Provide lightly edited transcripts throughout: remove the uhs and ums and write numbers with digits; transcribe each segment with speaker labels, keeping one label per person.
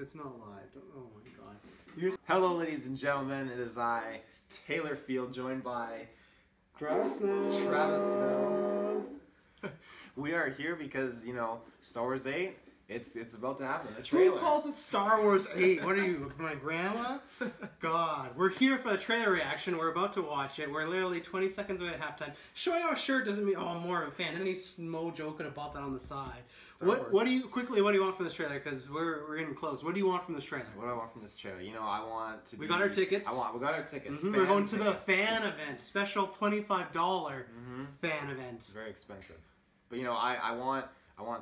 Speaker 1: It's not live. Oh my god.
Speaker 2: Hello, ladies and gentlemen. It is I, Taylor Field, joined by
Speaker 1: Travis Snow.
Speaker 2: We are here because, you know, Star Wars 8, it's about to happen. The trailer.
Speaker 1: Who calls it Star Wars 8? What are you, my grandma? God. We're here for the trailer reaction. We're about to watch it. We're literally 20 seconds away at halftime. Showing our shirt doesn't mean, oh, I'm more of a fan. And he's Mojo could have bought that on the side. What do you want from this trailer? Because we're getting close. What do you want from this trailer?
Speaker 2: What do I want from this trailer? You know, I want to
Speaker 1: We got our tickets.
Speaker 2: We got our tickets.
Speaker 1: We're going to the fan event. Special $25 fan event.
Speaker 2: It's very expensive. But, you know, I want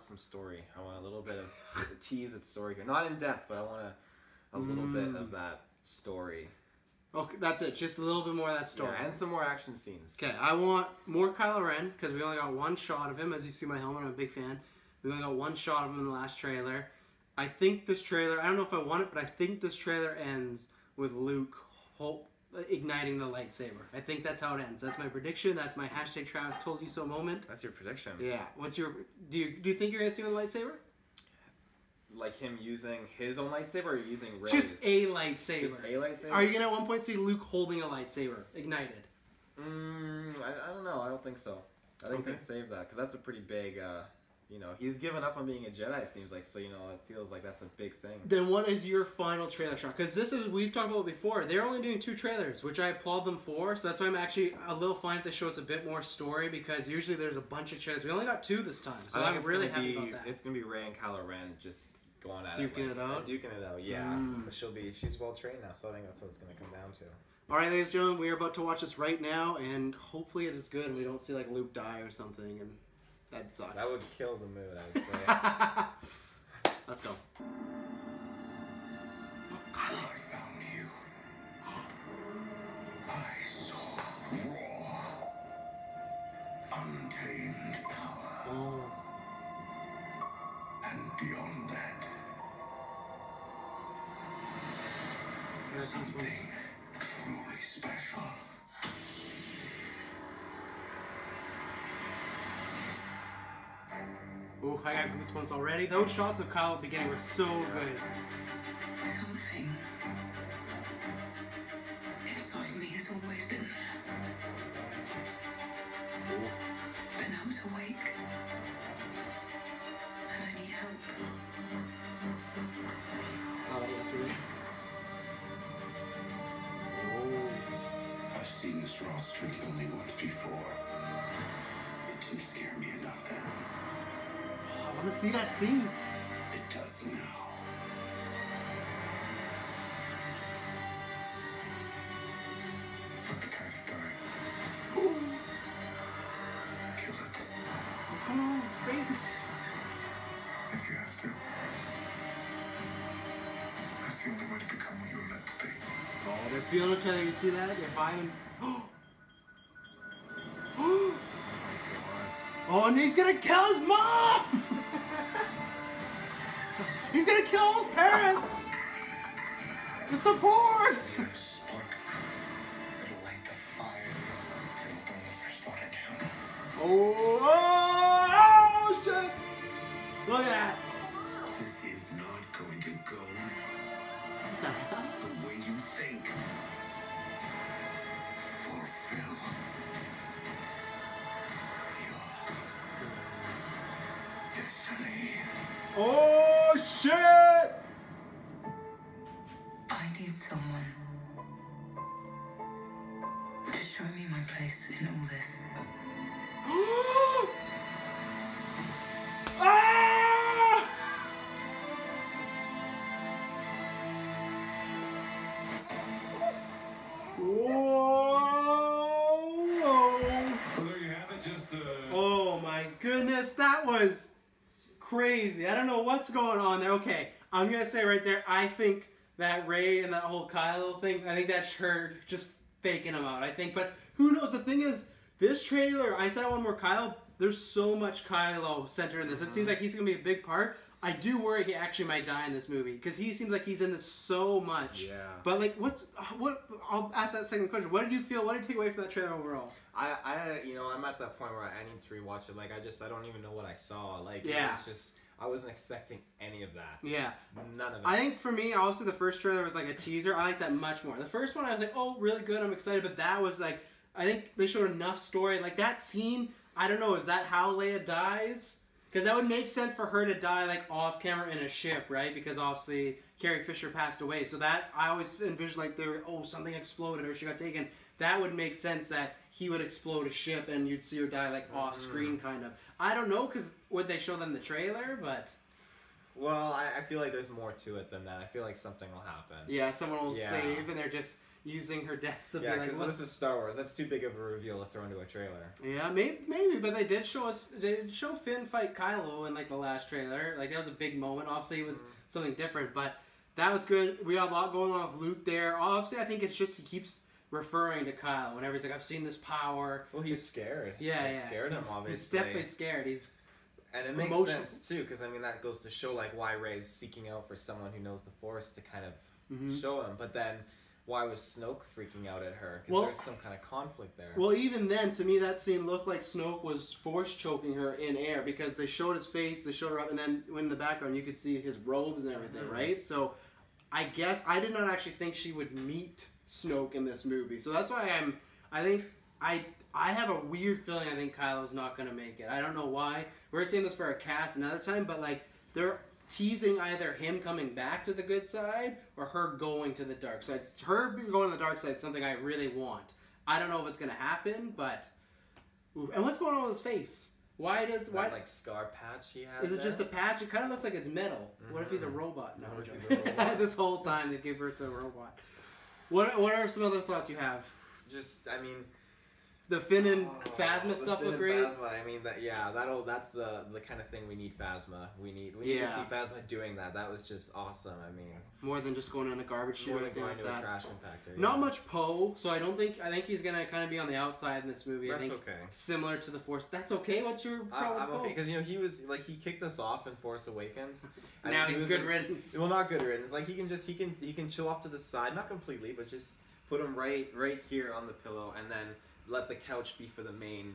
Speaker 2: some story. I want a little bit of tease of story here. Not in depth, but I want a little bit of that story.
Speaker 1: Okay, that's it. Just a little bit more of that story.
Speaker 2: Yeah, and some more action scenes.
Speaker 1: Okay, I want more Kylo Ren, because we only got one shot of him. As you see my helmet, I'm a big fan. We only got one shot of him in the last trailer. I think this trailer, I don't know if I want it, but I think this trailer ends with Luke igniting the lightsaber. I think that's how it ends. That's my prediction. That's my hashtag Travis told you so moment.
Speaker 2: That's your prediction.
Speaker 1: Yeah. What's your? Do you think you're gonna see him with a lightsaber?
Speaker 2: Like him using his own lightsaber, or using Rey's?
Speaker 1: Just a lightsaber.
Speaker 2: Just a lightsaber.
Speaker 1: Are you gonna at one point see Luke holding a lightsaber ignited?
Speaker 2: I don't know. I don't think so. I think they'd save that because that's a pretty big. You know, he's given up on being a Jedi, it seems like, so, you know, it feels like that's a big thing.
Speaker 1: Then what is your final trailer shot? Because this is, we've talked about it before, they're only doing 2 trailers, which I applaud them for, so that's why I'm actually a little fine if they show us a bit more story, because usually there's a bunch of trailers. We only got 2 this time, so I'm really happy about that.
Speaker 2: It's going to be Rey and Kylo Ren just going at
Speaker 1: Duking it out?
Speaker 2: Duking it out, yeah. But she's well trained now, so I think that's what it's going to come down to.
Speaker 1: Alright, ladies and gentlemen, we are about to watch this right now, and hopefully it is good, and we don't see, like, Luke die or something, and that'd suck.
Speaker 2: That would kill the mood, I would say.
Speaker 1: Let's go.
Speaker 3: I found you. I saw raw, untamed power. And beyond that, something truly special.
Speaker 1: Ooh, I got goosebumps already. Those shots of Kyle at the beginning were so good.
Speaker 3: Something inside me has always been there. But now it's awake. And I need help.
Speaker 1: Saw that yesterday.
Speaker 3: I've seen this raw strength only once before. It didn't scare me enough then.
Speaker 1: I want to see that scene.
Speaker 3: It does now. Let the past die.
Speaker 1: Ooh.
Speaker 3: Kill it.
Speaker 1: What's going on with his face?
Speaker 3: If you have to. That's the only way to become who you're meant to be.
Speaker 1: Oh, they're feeling each other. You see that? They're vibing. Oh, and he's gonna kill his mom! He's gonna kill all his parents! It's the Force!
Speaker 3: There's a spark that'll light the fire that'll burn the first daughter down.
Speaker 1: Oh, shit! Look at that!
Speaker 3: This is not going to go the way you think. Fulfill your destiny.
Speaker 1: Oh, shit!
Speaker 3: I need someone to show me my place in all this.
Speaker 1: Ah! Whoa!
Speaker 4: So there you have it, just
Speaker 1: Oh my goodness, that was crazy. I don't know what's going on there. Okay, I'm gonna say right there, I think that Rey and that whole Kylo thing, I think that's her just faking him out, I think. But who knows? The thing is, this trailer, I said I want more Kylo. There's so much Kylo centered in this. It seems like he's gonna be a big part. I do worry he actually might die in this movie because he seems like he's in this so much.
Speaker 2: Yeah.
Speaker 1: But like, I'll ask that second question. What did you feel? What did you take away from that trailer overall?
Speaker 2: You know, I'm at that point where I need to rewatch it. Like, I don't even know what I saw. Like,
Speaker 1: yeah.
Speaker 2: it's just, I wasn't expecting any of that.
Speaker 1: Yeah.
Speaker 2: None of it.
Speaker 1: I think for me, also the first trailer was like a teaser. I like that much more. The first one, I was like, oh, really good. I'm excited. But that was like, I think they showed enough story. Like that scene, I don't know, is that how Leia dies? Because that would make sense for her to die like off camera in a ship, right? Because obviously Carrie Fisher passed away. So that, I always envisioned like there, oh, something exploded or she got taken. That would make sense that he would explode a ship and you'd see her die like off screen kind of. I don't know, because would they show them the trailer? But
Speaker 2: well, I feel like there's more to it than that. I feel like something will happen.
Speaker 1: yeah, someone will save and they're just using her death to be like,
Speaker 2: because this is Star Wars. That's too big of a reveal to throw into a trailer.
Speaker 1: Yeah, maybe, but they did show Finn fight Kylo in like the last trailer. Like that was a big moment. Obviously, it was something different, but that was good. We got a lot going on with Luke there. Obviously, I think it's just he keeps referring to Kylo whenever he's like, I've seen this power.
Speaker 2: Well, he's scared.
Speaker 1: Yeah,
Speaker 2: it scared him, obviously.
Speaker 1: He's definitely scared.
Speaker 2: And it makes sense too, because I mean that goes to show like why Rey's seeking out for someone who knows the Force to kind of show him. But then, why was Snoke freaking out at her? Because there's some kind of conflict there.
Speaker 1: Well, even then, to me, that scene looked like Snoke was Force choking her in air because they showed his face, they showed her up, and then in the background you could see his robes and everything, right? So, I guess I did not actually think she would meet Snoke in this movie. So that's why I have a weird feeling I think Kylo's not going to make it. I don't know why. We're saying this for a cast another time, but like they're teasing either him coming back to the good side or her going to the dark side. Her going to the dark side is something I really want. I don't know if it's going to happen, but ooh. And what's going on with his face? Why
Speaker 2: like scar patch he has?
Speaker 1: Is it just a patch? It kind of looks like it's metal. What if he's a robot? No,
Speaker 2: what if he's a robot?
Speaker 1: This whole time they gave birth to a robot. What are some other thoughts you have?
Speaker 2: Just, I mean,
Speaker 1: the Finn and Phasma stuff look great.
Speaker 2: Phasma, I mean, that's the kind of thing we need Phasma. We need to see Phasma doing that. That was just awesome. I mean,
Speaker 1: more than just going in a garbage chute.
Speaker 2: More than going to a trash compactor. Yeah.
Speaker 1: Not much Poe, so I think he's gonna kind of be on the outside in this movie.
Speaker 2: That's
Speaker 1: I think
Speaker 2: okay.
Speaker 1: Similar to the Force. That's okay. What's your problem?
Speaker 2: I'm okay because he was like he kicked us off in Force Awakens.
Speaker 1: Now he's good riddance.
Speaker 2: Well, not good riddance. Like he can chill off to the side, not completely, but just put him right here on the pillow, and then let the couch be for the main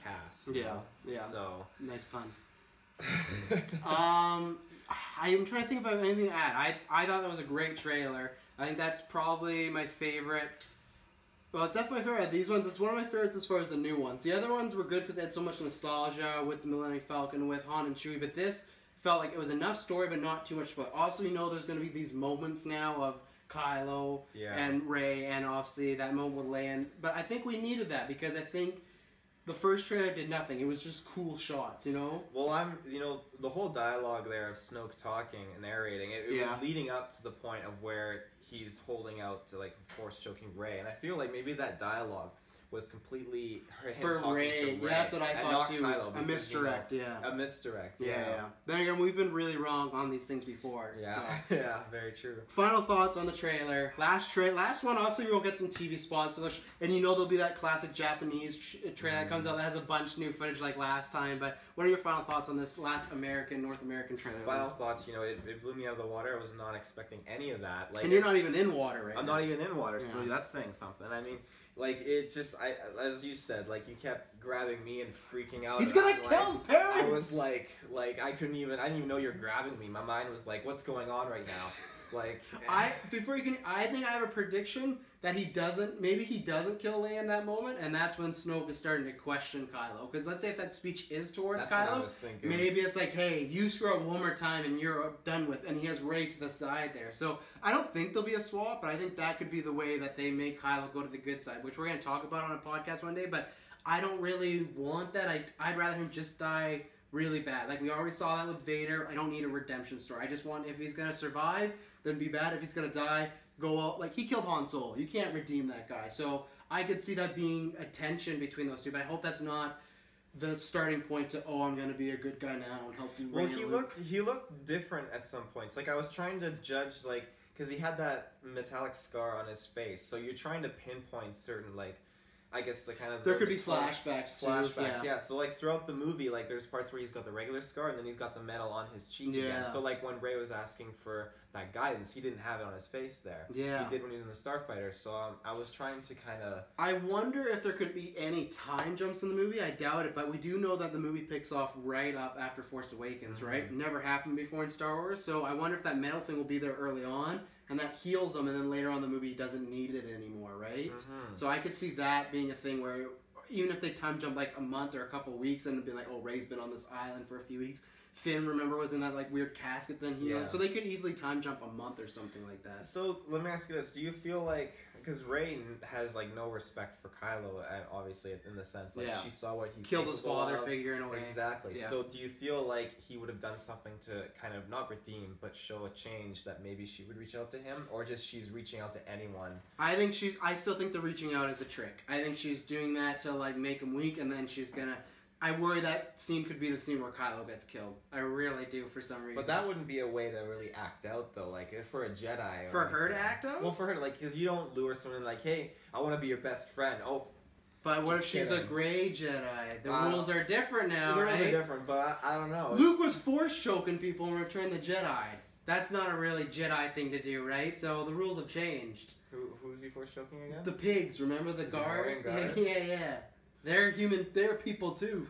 Speaker 2: cast.
Speaker 1: Yeah.
Speaker 2: So
Speaker 1: nice pun. I'm trying to think if I have anything to add. I thought that was a great trailer. I think that's probably my favorite. Well, it's definitely my favorite. These ones, it's one of my favorites as far as the new ones. The other ones were good because they had so much nostalgia with the Millennium Falcon, with Han and Chewie, but this felt like it was enough story, but not too much. But also, there's going to be these moments now of Kylo and Rey, and obviously that moment with Leia. But I think we needed that because I think the first trailer did nothing. It was just cool shots,
Speaker 2: Well, the whole dialogue there of Snoke talking and narrating, it was leading up to the point of where he's holding out to like Force choking Rey, and I feel like maybe that dialogue was completely him
Speaker 1: for
Speaker 2: talking
Speaker 1: Rey.
Speaker 2: to Rey.
Speaker 1: Yeah, that's what I thought too.
Speaker 2: Kylo,
Speaker 1: a misdirect,
Speaker 2: a misdirect.
Speaker 1: Yeah. Then again, we've been really wrong on these things before.
Speaker 2: Yeah,
Speaker 1: so.
Speaker 2: yeah, very true.
Speaker 1: Final thoughts on the trailer. Last one. Also, you'll get some TV spots, and there'll be that classic Japanese trailer that comes out that has a bunch of new footage like last time. But what are your final thoughts on this last North American trailer?
Speaker 2: Final thoughts. It blew me out of the water. I was not expecting any of that. Like,
Speaker 1: and you're not even in water, right?
Speaker 2: I'm not even in water, so that's saying something. I mean. Like, it just, as you said, like, you kept grabbing me and freaking out.
Speaker 1: He's gonna kill his parents!
Speaker 2: I was like, I didn't even know you're grabbing me. My mind was like, what's going on right now? Like,
Speaker 1: I think I have a prediction that maybe he doesn't kill Leia in that moment, and that's when Snoke is starting to question Kylo. Because let's say if that speech is towards
Speaker 2: that's
Speaker 1: Kylo,
Speaker 2: what I was thinking.
Speaker 1: Maybe it's like, hey, you screw up one more time and you're done with, and he has Rey to the side there. So I don't think there'll be a swap, but I think that could be the way that they make Kylo go to the good side, which we're going to talk about on a podcast one day, but I don't really want that. I'd rather him just die really bad. Like, we already saw that with Vader. I don't need a redemption story. I just want, if he's going to survive, then be bad. If he's going to die, go out. Like, he killed Han Solo. You can't redeem that guy. So I could see that being a tension between those two, but I hope that's not the starting point to, I'm going to be a good guy now and help you.
Speaker 2: Well, he looked different at some points. Like, I was trying to judge, like, because he had that metallic scar on his face, so you're trying to pinpoint certain, like, I guess the kind of
Speaker 1: there could be flashbacks too.
Speaker 2: Flashbacks, yeah. So like throughout the movie, like there's parts where he's got the regular scar and then he's got the metal on his cheek again. So like when Rey was asking for that guidance, he didn't have it on his face there. Yeah, he did when he was in the Starfighter. So I was trying to kind of.
Speaker 1: I wonder if there could be any time jumps in the movie. I doubt it, but we do know that the movie picks off right up after Force Awakens, right? Never happened before in Star Wars. So I wonder if that metal thing will be there early on. And that heals him, and then later on in the movie he doesn't need it anymore, right? So I could see that being a thing where even if they time jump like a month or a couple weeks and be like, oh, Rey's been on this island for a few weeks. Finn, remember, was in that like weird casket then healed. So they could easily time jump a month or something like that.
Speaker 2: So let me ask you this: do you feel like, because Rey has like no respect for Kylo, obviously in the sense like she saw what he
Speaker 1: killed his father figure in a way.
Speaker 2: Exactly. Yeah. So do you feel like he would have done something to kind of not redeem but show a change that maybe she would reach out to him, or just she's reaching out to anyone?
Speaker 1: I still think the reaching out is a trick. I think she's doing that to like make him weak, and then she's gonna. I worry that scene could be the scene where Kylo gets killed. I really do, for some reason.
Speaker 2: But that wouldn't be a way to really act out, though. Like, if for a Jedi.
Speaker 1: For her to act out?
Speaker 2: Well, for her to, like, because you don't lure someone like, hey, I want to be your best friend. Oh.
Speaker 1: But what if she's a gray Jedi? The rules are different now,
Speaker 2: The rules are different, but I don't know.
Speaker 1: Luke was force choking people in Return of the Jedi. That's not a really Jedi thing to do, right? So the rules have changed.
Speaker 2: Who's he force choking again?
Speaker 1: The pigs, remember the guards?
Speaker 2: guards?
Speaker 1: Yeah. They're human. They're people too.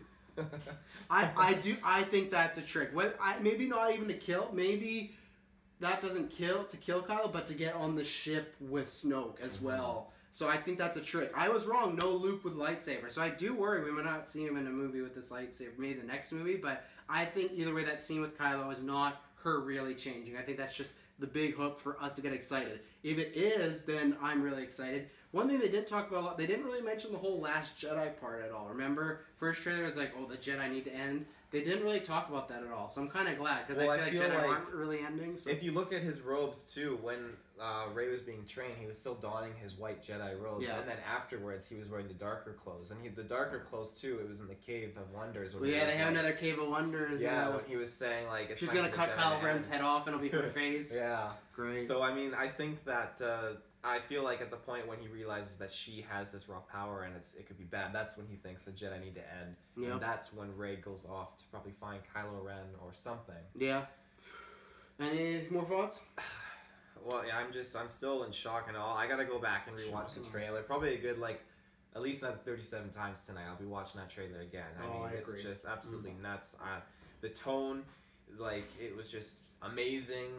Speaker 1: I think that's a trick. Maybe not even to kill. Maybe that doesn't kill Kylo, but to get on the ship with Snoke as well. So I think that's a trick. I was wrong. No Luke with lightsaber. So I do worry we might not see him in a movie with this lightsaber. Maybe the next movie. But I think either way, that scene with Kylo is not her really changing. I think that's just the big hook for us to get excited. If it is, then I'm really excited. One thing they didn't talk about a lot, they didn't really mention the whole Last Jedi part at all. Remember, first trailer was like, oh, the Jedi need to end. They didn't really talk about that at all, so I'm kind of glad, because I feel like Jedi aren't really ending. So.
Speaker 2: If you look at his robes, too, when Rey was being trained, he was still donning his white Jedi robes, and then afterwards he was wearing the darker clothes. And the darker clothes, too, it was in the Cave of Wonders.
Speaker 1: Well, yeah, they have another Cave of Wonders.
Speaker 2: Yeah, when he was saying, like...
Speaker 1: She's going to cut Kylo Ren's head off, and it'll be her face.
Speaker 2: Yeah.
Speaker 1: Great.
Speaker 2: So, I mean, I think that... I feel like at the point when he realizes that she has this raw power and it could be bad, that's when he thinks the Jedi need to end. Yep. And that's when Rey goes off to probably find Kylo Ren or something.
Speaker 1: Yeah. Any more thoughts?
Speaker 2: Well, yeah, I'm still in shock and all. I gotta go back and rewatch the trailer. Probably a good, like, at least another 37 times tonight. I'll be watching that trailer again. I mean, it's just absolutely nuts. The tone, like, it was just amazing.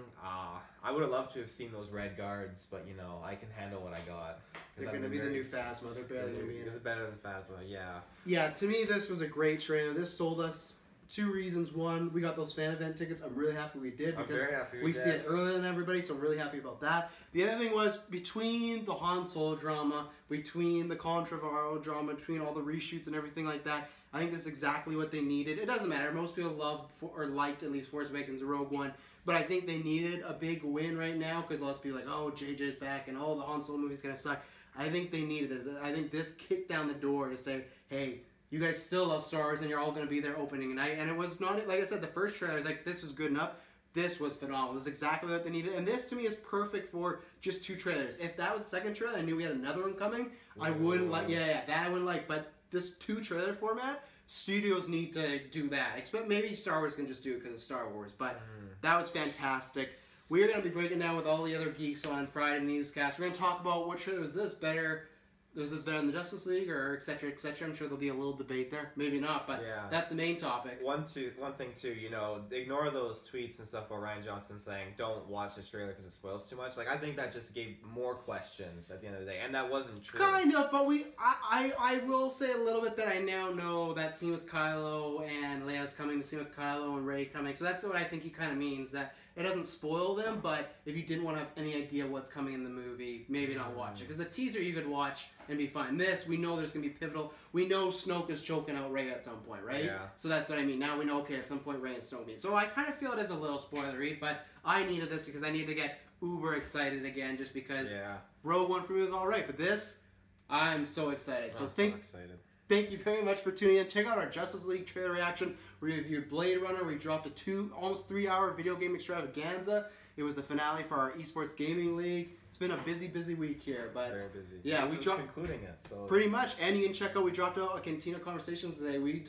Speaker 2: I would have loved to have seen those red guards, but you know, I can handle what I got.
Speaker 1: They're going to be the new Phasma. They're barely going to be in it.
Speaker 2: Better than Phasma, yeah.
Speaker 1: Yeah, to me, this was a great trailer. This sold us two reasons. One, we got those fan event tickets. I'm really happy we did because we see it earlier than everybody, so I'm really happy about that. The other thing was, between the Han Solo drama, between the Colin Trevorrow drama, between all the reshoots and everything like that, I think this is exactly what they needed. It doesn't matter. Most people loved or liked at least Force Awakens and Rogue One. But I think they needed a big win right now because lots of people are like, oh, JJ's back and oh, the Han Solo movie's going to suck. I think they needed it. I think this kicked down the door to say, hey, you guys still love Star Wars and you're all going to be there opening night. And it was not, like I said, the first trailer, I was like, this was good enough. This was phenomenal. This is exactly what they needed. And this, to me, is perfect for just two trailers. If that was the second trailer, I knew we had another one coming, I wouldn't like, that I wouldn't like. But this two-trailer format, studios need to do that. Expect maybe Star Wars can just do it because it's Star Wars. But that was fantastic. We're going to be breaking down with all the other geeks on Friday Newscast. We're going to talk about what show is this better. Was this better than the Justice League, or et cetera, et cetera? I'm sure there'll be a little debate there. Maybe not, but that's the main topic.
Speaker 2: One thing, too, you know, ignore those tweets and stuff about Ryan Johnson saying, don't watch this trailer because it spoils too much. Like, I think that just gave more questions at the end of the day, and that wasn't true.
Speaker 1: Kind of, but I will say a little bit that I now know that scene with Kylo and Leia's coming, the scene with Kylo and Rey coming. So that's what I think he kind of means, that it doesn't spoil them, but if you didn't want to have any idea what's coming in the movie, maybe not watch it. Because the teaser you could watch and be fine. This, we know there's going to be pivotal. We know Snoke is choking out Rey at some point, right?
Speaker 2: Yeah.
Speaker 1: So that's what I mean. Now we know, okay, at some point Rey and Snoke meet. So I kind of feel it is a little spoilery, but I needed this because I need to get uber excited again just because Rogue One for me was alright, but this, I'm so excited. So excited. thank you very much for tuning in. Check out our Justice League trailer reaction. We reviewed Blade Runner. We dropped a almost 3-hour video game extravaganza. It was the finale for our esports gaming league. It's been a busy week here, but
Speaker 2: very busy.
Speaker 1: Yeah,
Speaker 2: we dropped concluding it. So
Speaker 1: pretty much, and you can check out. We dropped out a Cantina Conversations today. We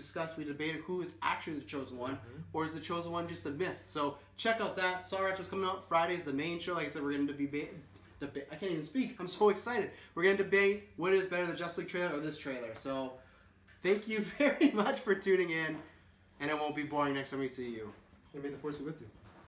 Speaker 1: debated who is actually the chosen one, or is the chosen one just a myth. So check out that. Sawratch is coming out Friday is the main show. Like I said, we're going to debate. I can't even speak. I'm so excited. We're going to debate what is better, the Justice League trailer or this trailer. So thank you very much for tuning in, and it won't be boring next time we see you. And may the force be with you.